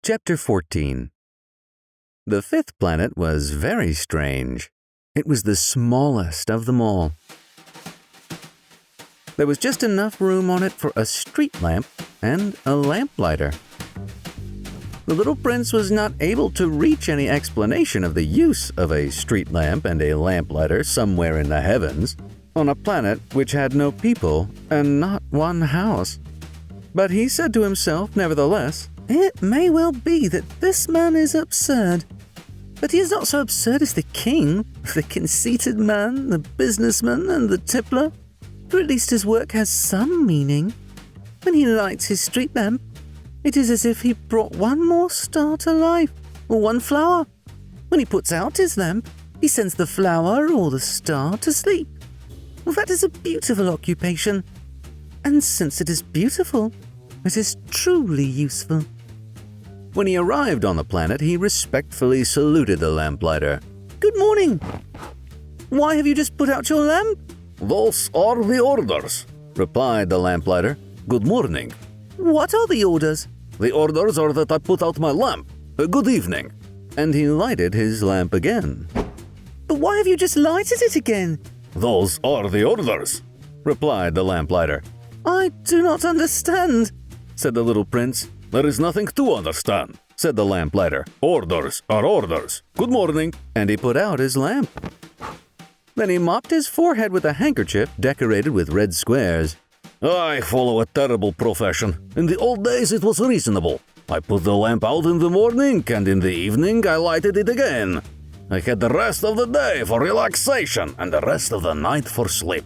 Chapter 14. The fifth planet was very strange. It was the smallest of them all. There was just enough room on it for a street lamp and a lamplighter. The little prince was not able to reach any explanation of the use of a street lamp and a lamplighter somewhere in the heavens, on a planet which had no people and not one house. But he said to himself, nevertheless, "It may well be that this man is absurd. But he is not so absurd as the king, the conceited man, the businessman, and the tippler, for at least his work has some meaning. When he lights his street lamp, it is as if he brought one more star to life, or one flower. When he puts out his lamp, he sends the flower or the star to sleep. Well, that is a beautiful occupation. And since it is beautiful, it is truly useful." When he arrived on the planet, he respectfully saluted the lamplighter. "Good morning. Why have you just put out your lamp?" "Those are the orders," replied the lamplighter. "Good morning." "What are the orders?" "The orders are that I put out my lamp. Good evening." And he lighted his lamp again. "But why have you just lighted it again?" "Those are the orders," replied the lamplighter. "I do not understand," said the little prince. "There is nothing to understand," said the lamplighter. "Orders are orders. Good morning." And he put out his lamp. Then he mopped his forehead with a handkerchief decorated with red squares. "I follow a terrible profession. In the old days it was reasonable. I put the lamp out in the morning, and in the evening I lighted it again. I had the rest of the day for relaxation and the rest of the night for sleep."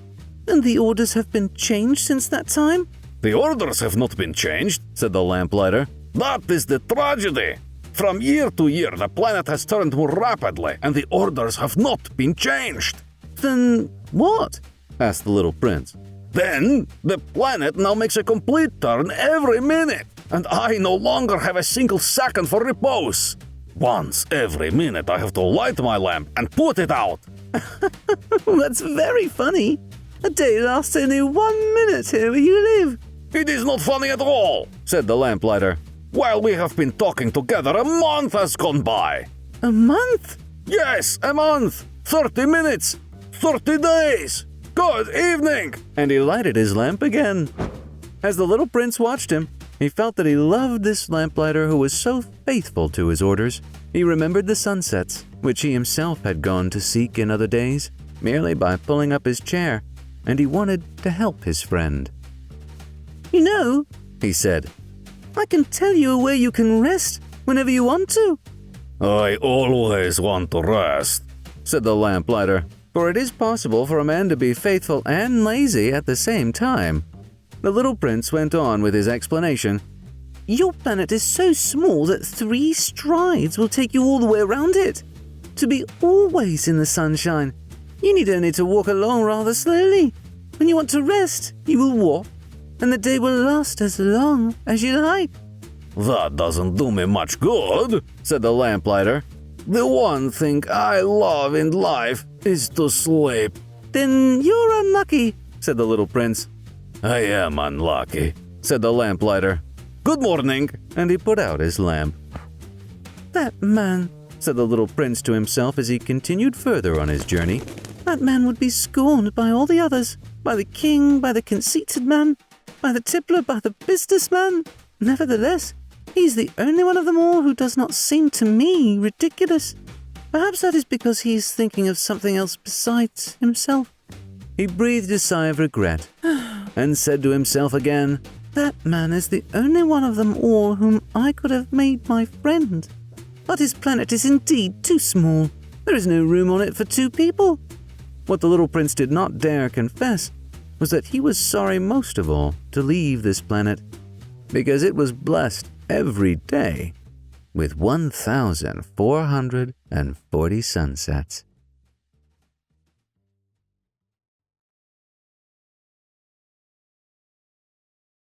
"And the orders have been changed since that time?" "The orders have not been changed," said the lamplighter. "That is the tragedy. From year to year the planet has turned more rapidly, and the orders have not been changed." "Then what?" asked the little prince. "Then the planet now makes a complete turn every minute, and I no longer have a single second for repose. Once every minute I have to light my lamp and put it out." "That's very funny. A day lasts only 1 minute here where you live." "It is not funny at all," said the lamplighter. "While we have been talking together, a month has gone by." "A month?" "Yes, a month. 30 minutes. 30 days. Good evening." And he lighted his lamp again. As the little prince watched him, he felt that he loved this lamplighter who was so faithful to his orders. He remembered the sunsets, which he himself had gone to seek in other days, merely by pulling up his chair, and he wanted to help his friend. "You know," he said, "I can tell you where you can rest whenever you want to." "I always want to rest," said the lamplighter. For it is possible for a man to be faithful and lazy at the same time. The little prince went on with his explanation. "Your planet is so small that 3 strides will take you all the way around it. To be always in the sunshine, you need only to walk along rather slowly. When you want to rest, you will walk, and the day will last as long as you like." "That doesn't do me much good," said the lamplighter. "The one thing I love in life is to sleep." "Then you're unlucky," said the little prince. "I am unlucky," said the lamplighter. "Good morning." And he put out his lamp. "That man," said the little prince to himself as he continued further on his journey, "that man would be scorned by all the others, by the king, by the conceited man, by the tippler, by the businessman. Nevertheless, he's the only one of them all who does not seem to me ridiculous. Perhaps that is because he is thinking of something else besides himself." He breathed a sigh of regret and said to himself again, "That man is the only one of them all whom I could have made my friend. But his planet is indeed too small. There is no room on it for 2 people." What the little prince did not dare confess was that he was sorry most of all to leave this planet, because it was blessed every day with 1,440 sunsets.